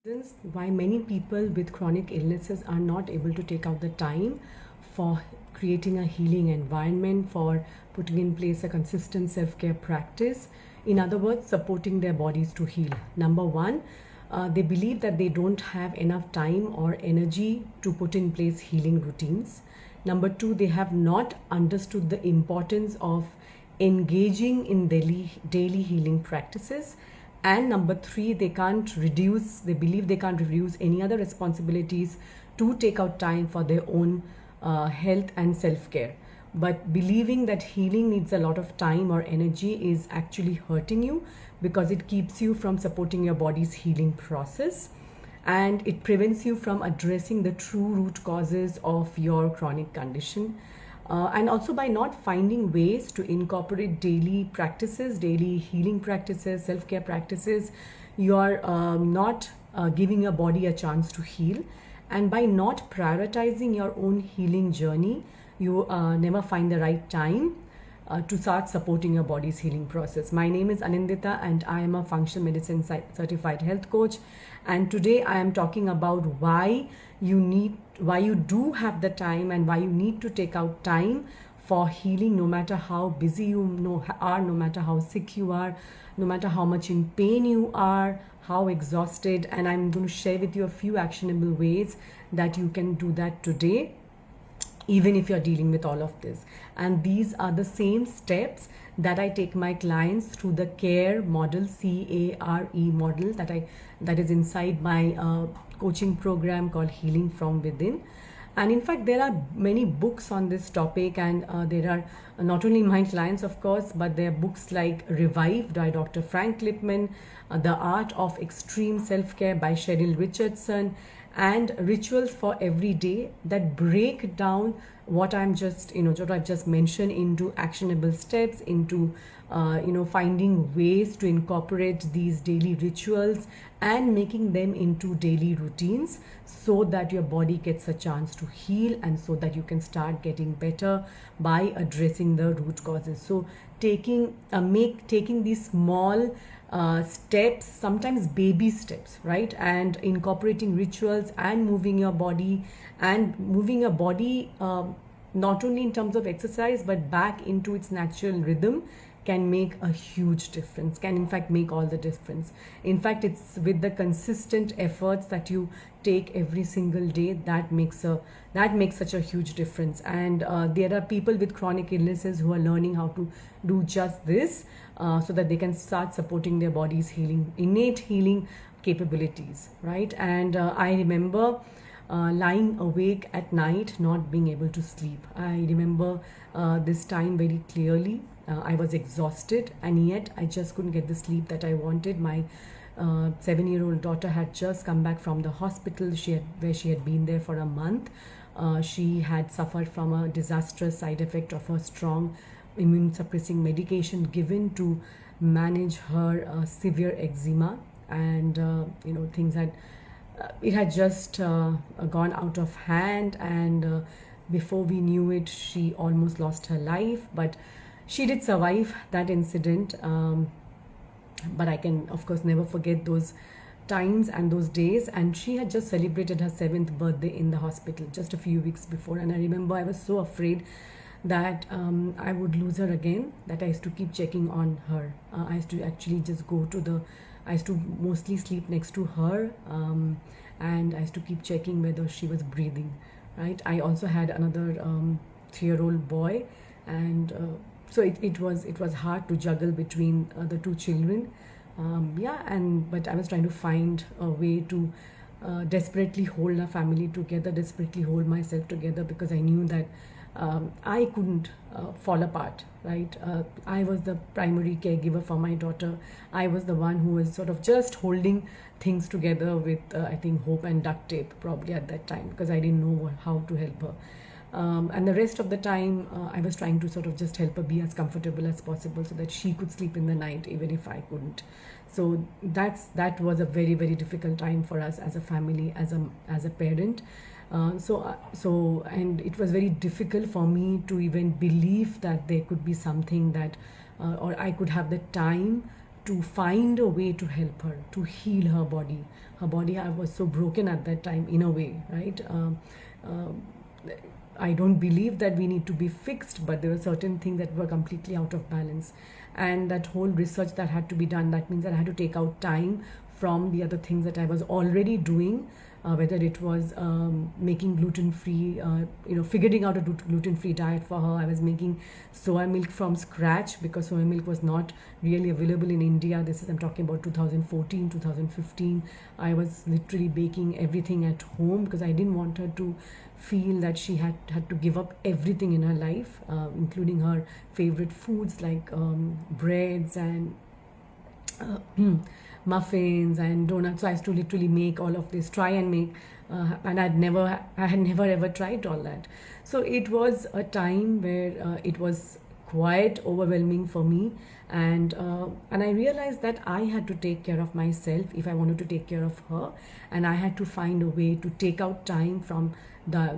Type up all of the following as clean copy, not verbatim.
Reasons why many people with chronic illnesses are not able to take out the time for creating a healing environment, for putting in place a consistent self care practice. In other words, supporting their bodies to heal. Number one, they believe that they don't have enough time or energy to put in place healing routines. Number two, they have not understood the importance of engaging in daily healing practices. And number three, they believe they can't reduce any other responsibilities to take out time for their own health and self care. But believing that healing needs a lot of time or energy is actually hurting you because it keeps you from supporting your body's healing process, and it prevents you from addressing the true root causes of your chronic condition. And also, by not finding ways to incorporate daily practices, daily healing practices, self care practices, you are not giving your body a chance to heal. And by not prioritizing your own healing journey, you never find the right time to start supporting your body's healing process. My name is Anindita, and I am a functional medicine certified health coach. And today I am talking about why you do have the time and why you need to take out time for healing, no matter how busy are, no matter how sick you are, no matter how much in pain you are, how exhausted. And I'm going to share with you a few actionable ways that you can do that today, even if you're dealing with all of this. And these are the same steps that I take my clients through the CARE model, CARE model, that is inside my coaching program called Healing from Within. And in fact, there are many books on this topic, and there are not only my clients, of course, but there are books like Revive by Dr. Frank Lipman, The Art of Extreme Self-Care by Cheryl Richardson, and Rituals for Every Day that break down what I've just mentioned into actionable steps, into finding ways to incorporate these daily rituals and making them into daily routines so that your body gets a chance to heal, and so that you can start getting better by addressing the root causes. So taking these small steps, sometimes baby steps, right? And incorporating rituals and moving your body, not only in terms of exercise but back into its natural rhythm, can make a huge difference, can in fact make all the difference. In fact, it's with the consistent efforts that you take every single day that makes such a huge difference. And there are people with chronic illnesses who are learning how to do just this, so that they can start supporting their body's innate healing capabilities, right? And I remember lying awake at night, not being able to sleep. I remember this time very clearly. I was exhausted, and yet I just couldn't get the sleep that I wanted. My 7-year-old daughter had just come back from the hospital, where she had been there for a month. She had suffered from a disastrous side effect of a strong immune suppressing medication given to manage her severe eczema, and things had it had just gone out of hand, and before we knew it, she almost lost her life. But she did survive that incident. But I can, of course, never forget those times and those days. And she had just celebrated her 7th birthday in the hospital just a few weeks before. And I remember I was so afraid that I would lose her again, that I used to keep checking on her. I used to actually just I used to mostly sleep next to her, and I used to keep checking whether she was breathing, right? I also had another 3-year-old boy, and so it was hard to juggle between the two children. But I was trying to find a way to desperately hold our family together, desperately hold myself together, because I knew that I couldn't fall apart, right? I was the primary caregiver for my daughter. I was the one who was sort of just holding things together with, I think, hope and duct tape, probably at that time, because I didn't know how to help her. And the rest of the time, I was trying to sort of just help her be as comfortable as possible so that she could sleep in the night, even if I couldn't. So that was a very, very difficult time for us as a family, as a parent. And it was very difficult for me to even believe that there could be something that, or I could have the time to find a way to help her, to heal her body. Her body, I was so broken at that time in a way, right? Um, I don't believe that we need to be fixed, but there were certain things that were completely out of balance. And that whole research that had to be done, that means that I had to take out time from the other things that I was already doing, whether it was making gluten-free, figuring out a gluten-free diet for her. I was making soy milk from scratch because soy milk was not really available in India. I'm talking about 2014, 2015. I was literally baking everything at home because I didn't want her to feel that she had to give up everything in her life, including her favorite foods like breads and muffins and donuts. So I used to literally make all of this, try and make, and I had never ever tried all that. So it was a time where it was quite overwhelming for me, and I realized that I had to take care of myself if I wanted to take care of her, and I had to find a way to take out time from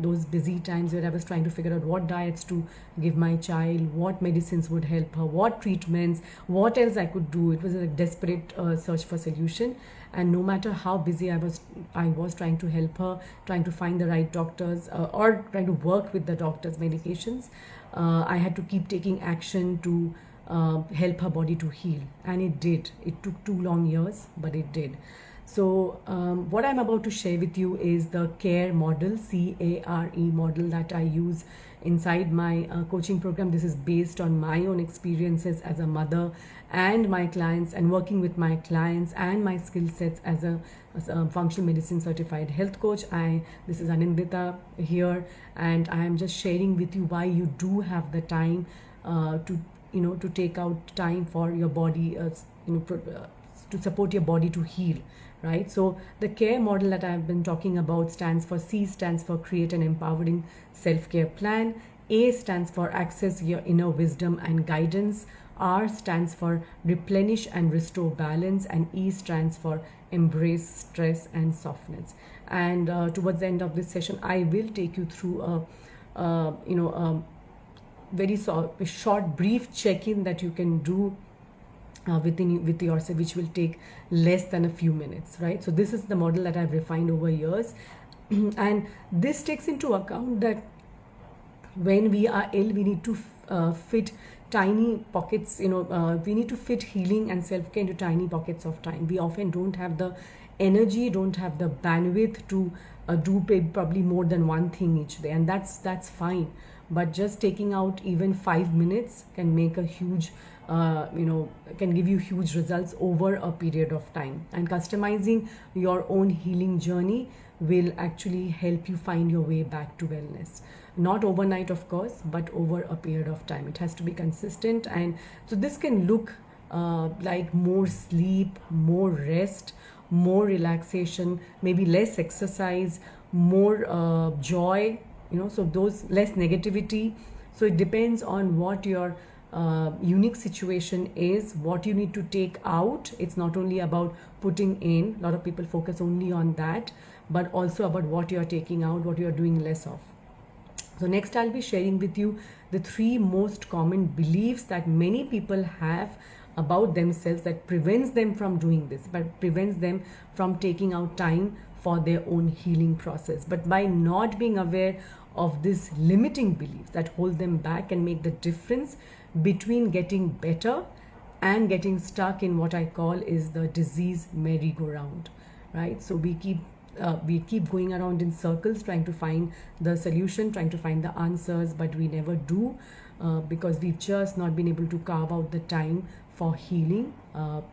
those busy times where I was trying to figure out what diets to give my child, what medicines would help her, what treatments, what else I could do. It was a desperate search for solution, and no matter how busy I was trying to help her, trying to find the right doctors, or trying to work with the doctors' medications. I had to keep taking action to help her body to heal, and it did. It took 2 long years, but it did. So what I'm about to share with you is the CARE model, CARE model, that I use inside my coaching program. This is based on my own experiences as a mother and my clients, and working with my clients, and my skill sets as a functional medicine certified health coach. This is Anindita here, and I am just sharing with you why you do have the time to take out time for your body, to support your body to heal, right? So the CARE model that I've been talking about stands for: C stands for create an empowering self-care plan, A stands for access your inner wisdom and guidance, R stands for replenish and restore balance, and E stands for embrace stress and softness. And towards the end of this session, I will take you through a very short brief check-in that you can do with yourself, which will take less than a few minutes, right? So this is the model that I've refined over years. And this takes into account that when we are ill, we need to fit tiny pockets, we need to fit healing and self-care into tiny pockets of time. We often don't have the energy, don't have the bandwidth to do probably more than one thing each day, and that's fine. But just taking out even 5 minutes can make a huge can give you huge results over a period of time. And customizing your own healing journey will actually help you find your way back to wellness. Not overnight, of course, but over a period of time. It has to be consistent. And so this can look like more sleep, more rest, more relaxation, maybe less exercise, more joy, so those less negativity. So it depends on what your unique situation is, what you need to take out. It's not only about putting in. A lot of people focus only on that, but also about what you're taking out, what you're doing less of. So next I'll be sharing with you the 3 most common beliefs that many people have about themselves that prevents them from doing this, but prevents them from taking out time for their own healing process. But by not being aware of this limiting beliefs that hold them back and make the difference between getting better and getting stuck in what I call is the disease merry-go-round, right? So we keep going around in circles trying to find the solution, trying to find the answers, but we never do because we've just not been able to carve out the time for healing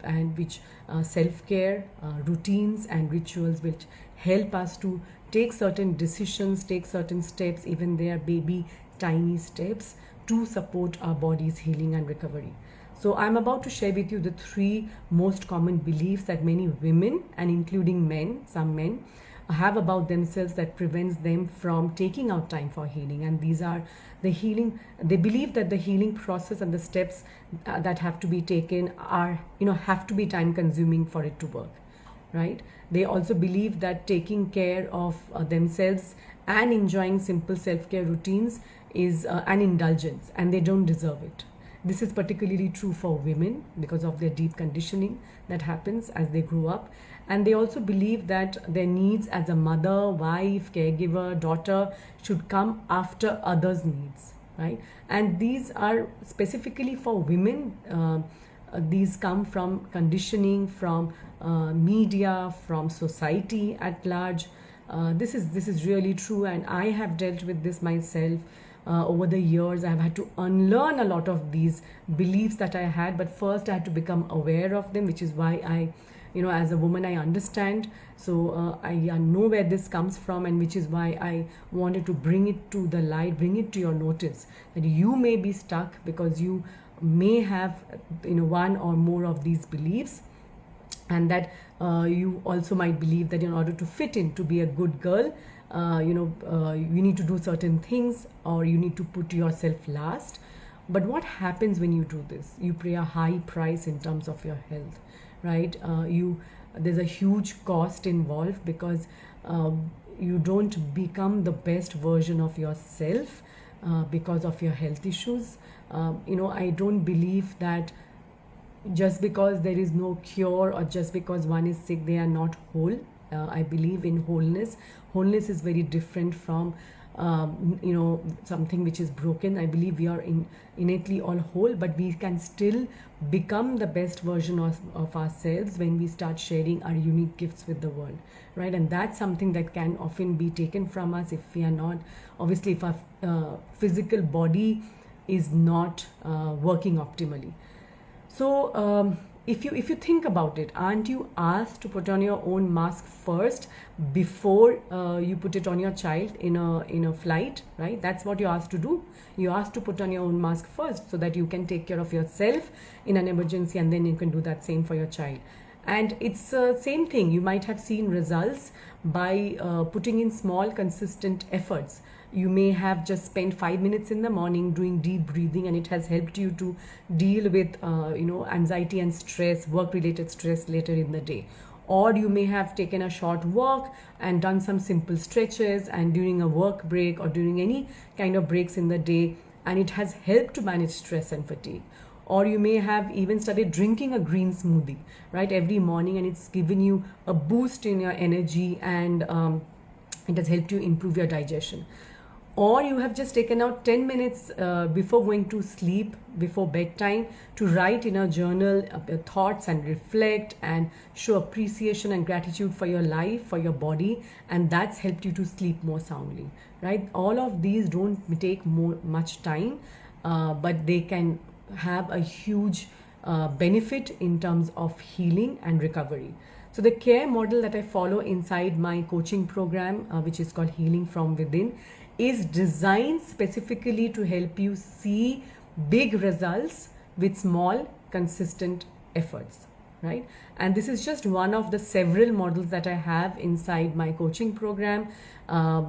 and which self-care routines and rituals which help us to take certain decisions, take certain steps, even their baby tiny steps, to support our body's healing and recovery. So I'm about to share with you the 3 most common beliefs that many women, and including men, some men, have about themselves that prevents them from taking out time for healing. And these are the healing. They believe that the healing process and the steps that have to be taken are, have to be time consuming for it to work, right? They also believe that taking care of themselves and enjoying simple self-care routines is an indulgence, and they don't deserve it. This is particularly true for women because of their deep conditioning that happens as they grow up. And they also believe that their needs as a mother, wife, caregiver, daughter should come after others' needs, right? And these are specifically for women. These come from conditioning, from media, from society at large. This is really true, and I have dealt with this myself. Over the years, I've had to unlearn a lot of these beliefs that I had, but first I had to become aware of them, which is why as a woman, I understand. So I know where this comes from, and which is why I wanted to bring it to the light, bring it to your notice, that you may be stuck because you may have one or more of these beliefs, and that you also might believe that in order to fit in, to be a good girl, you need to do certain things, or you need to put yourself last. But what happens when you do this? You pay a high price in terms of your health, right? There's a huge cost involved, because you don't become the best version of yourself because of your health issues. I don't believe that just because there is no cure, or just because one is sick, they are not whole. I believe in wholeness. Wholeness is very different from something which is broken. I believe we are innately all whole, but we can still become the best version of ourselves when we start sharing our unique gifts with the world, right? And that's something that can often be taken from us if we are not, obviously, if our physical body is not working optimally. So if you think about it, aren't you asked to put on your own mask first before you put it on your child in a flight, right? That's what you're asked to do. You're asked to put on your own mask first so that you can take care of yourself in an emergency, and then you can do that same for your child. And it's the same thing. You might have seen results by putting in small, consistent efforts. You may have just spent 5 minutes in the morning doing deep breathing, and it has helped you to deal with anxiety and stress, work-related stress later in the day. Or you may have taken a short walk and done some simple stretches, and during a work break or during any kind of breaks in the day, and it has helped to manage stress and fatigue. Or you may have even started drinking a green smoothie, right, every morning, and it's given you a boost in your energy, and it has helped you improve your digestion. Or you have just taken out 10 minutes before going to sleep, before bedtime, to write in a journal your thoughts and reflect and show appreciation and gratitude for your life, for your body, and that's helped you to sleep more soundly, right? All of these don't take much time, but they can have a huge benefit in terms of healing and recovery. So the care model that I follow inside my coaching program, which is called Healing from Within, is designed specifically to help you see big results with small, consistent efforts, right? And this is just one of the several models that I have inside my coaching program,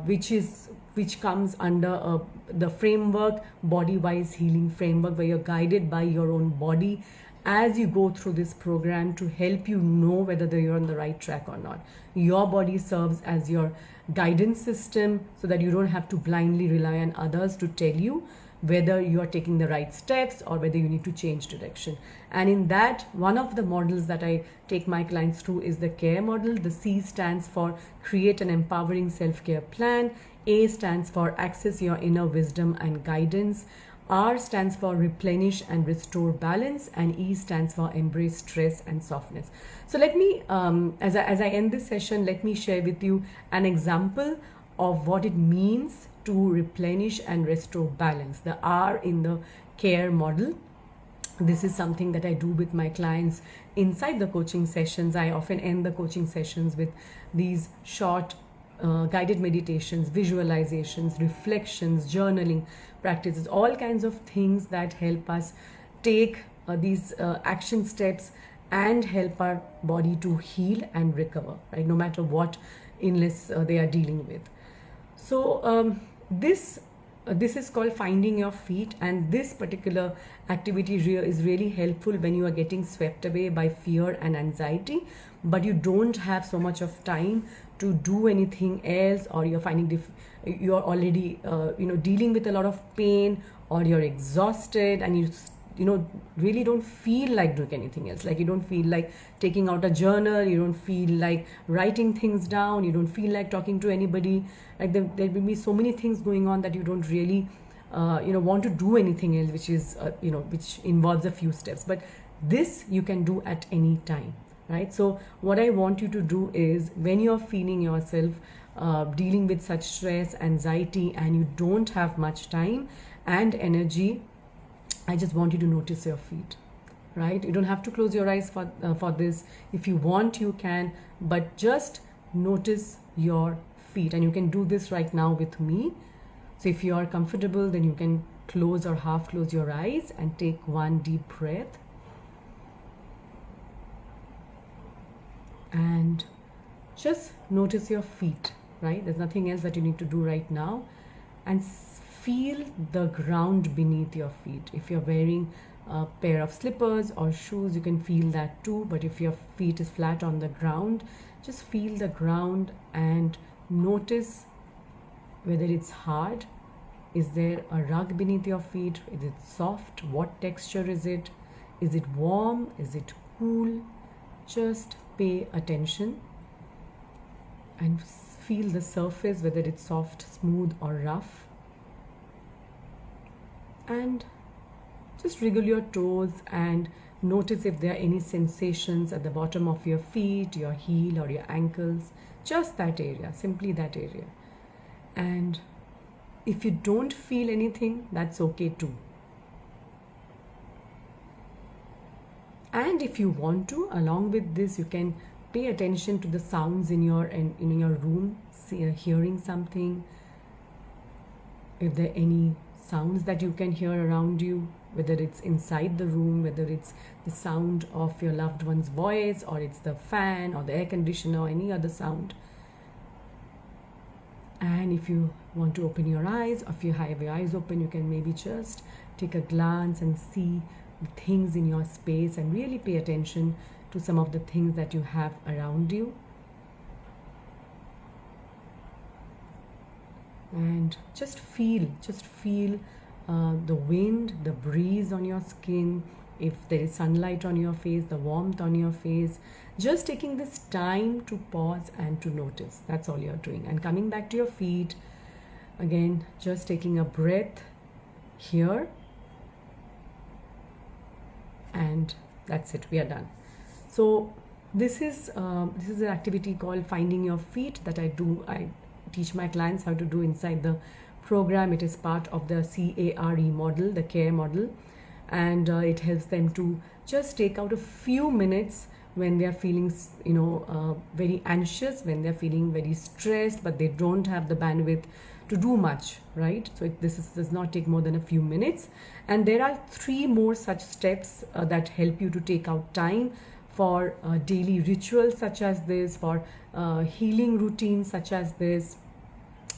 which comes under the framework, body-wise healing framework, where you're guided by your own body as you go through this program to help you know whether you're on the right track or not. Your body serves as your guidance system, so that you don't have to blindly rely on others to tell you whether you are taking the right steps or whether you need to change direction. And in that, one of the models that I take my clients through is the care model. The C stands for create an empowering self-care plan. A stands for access your inner wisdom and guidance. R stands for replenish and restore balance, and E stands for embrace stress and softness. So let me, as I end this session, let me share with you an example of what it means to replenish and restore balance. The R in the care model. This is something that I do with my clients inside the coaching sessions. I often end the coaching sessions with these short guided meditations, visualizations, reflections, journaling practices, all kinds of things that help us take these action steps and help our body to heal and recover, right? No matter what illness they are dealing with. So this is called finding your feet, and this particular activity is really helpful when you are getting swept away by fear and anxiety, but you don't have so much of time to do anything else, or you're finding you're already dealing with a lot of pain, or you're exhausted and you really don't feel like doing anything else. Like you don't feel like taking out a journal, you don't feel like writing things down, you don't feel like talking to anybody. Like there will be so many things going on that you don't really want to do anything else, which is which involves a few steps. But this you can do at any time, right? So what I want you to do is, when you're feeling yourself dealing with such stress, anxiety, and you don't have much time and energy, I just want you to notice your feet, right? You don't have to close your eyes for this. If you want, you can, but just notice your feet. And you can do this right now with me. So if you are comfortable, then you can close or half close your eyes and take one deep breath. And just notice your feet, right? There's nothing else that you need to do right now. And feel the ground beneath your feet. If you're wearing a pair of slippers or shoes, you can feel that too. But if your feet is flat on the ground, just feel the ground and notice whether it's hard. Is there a rug beneath your feet? Is it soft? What texture is it? Is it warm? Is it cool? Just pay attention and feel the surface, whether it's soft, smooth, or rough. And just wriggle your toes and notice if there are any sensations at the bottom of your feet, your heel, or your ankles. Just that area, simply that area. And if you don't feel anything, that's okay too. And if you want to, along with this, you can pay attention to the sounds in your room, hearing something. If there are any sounds that you can hear around you, whether it's inside the room, whether it's the sound of your loved one's voice, or it's the fan or the air conditioner or any other sound. And if you want to open your eyes, or if you have your eyes open, you can maybe just take a glance and see the things in your space and really pay attention to some of the things that you have around you. And just feel the wind, the breeze on your skin, if there is sunlight on your face, the warmth on your face. Just taking this time to pause and to notice. That's all you're doing. And coming back to your feet, again, just taking a breath here. And that's it, we are done. So this is an activity called Finding Your Feet that I do. I teach my clients how to do inside the program. It is part of the CARE model, the CARE model, and it helps them to just take out a few minutes when they are feeling very anxious, when they are feeling very stressed, but they don't have the bandwidth to do much, right? So this does not take more than a few minutes. And there are 3 more such steps that help you to take out time for daily rituals such as this, for healing routines such as this,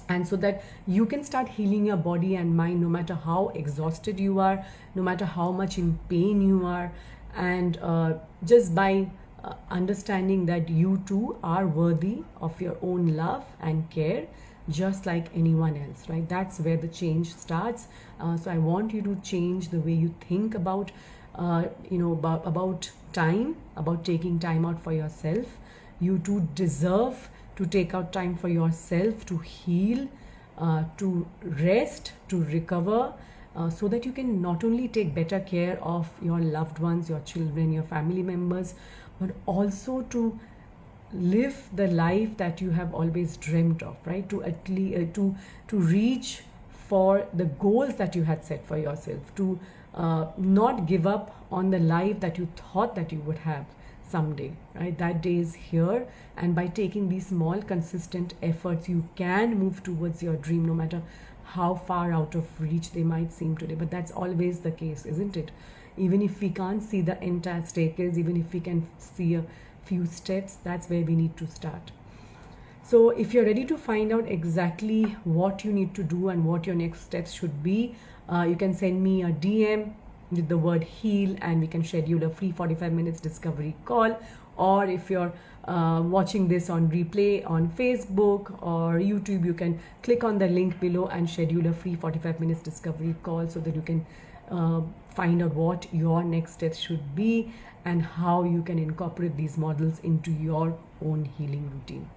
and so that you can start healing your body and mind no matter how exhausted you are, no matter how much in pain you are, and just by understanding that you too are worthy of your own love and care, just like anyone else, right? That's where the change starts. So I want you to change the way you think about about time, about taking time out for yourself. You too deserve to take out time for yourself, to heal, to rest, to recover, so that you can not only take better care of your loved ones, your children, your family members, but also to live the life that you have always dreamt of, right? To at least to reach for the goals that you had set for yourself, to not give up on the life that you thought that you would have someday, right? That day is here, and by taking these small consistent efforts, you can move towards your dream, no matter how far out of reach they might seem today. But that's always the case, isn't it? Even if we can't see the entire staircase, even if we can see a few steps, that's where we need to start. So if you're ready to find out exactly what you need to do and what your next steps should be, you can send me a DM with the word heal, and we can schedule a free 45 minutes discovery call. Or if you're watching this on replay on Facebook or YouTube, you can click on the link below and schedule a free 45 minutes discovery call so that you can find out what your next steps should be and how you can incorporate these models into your own healing routine.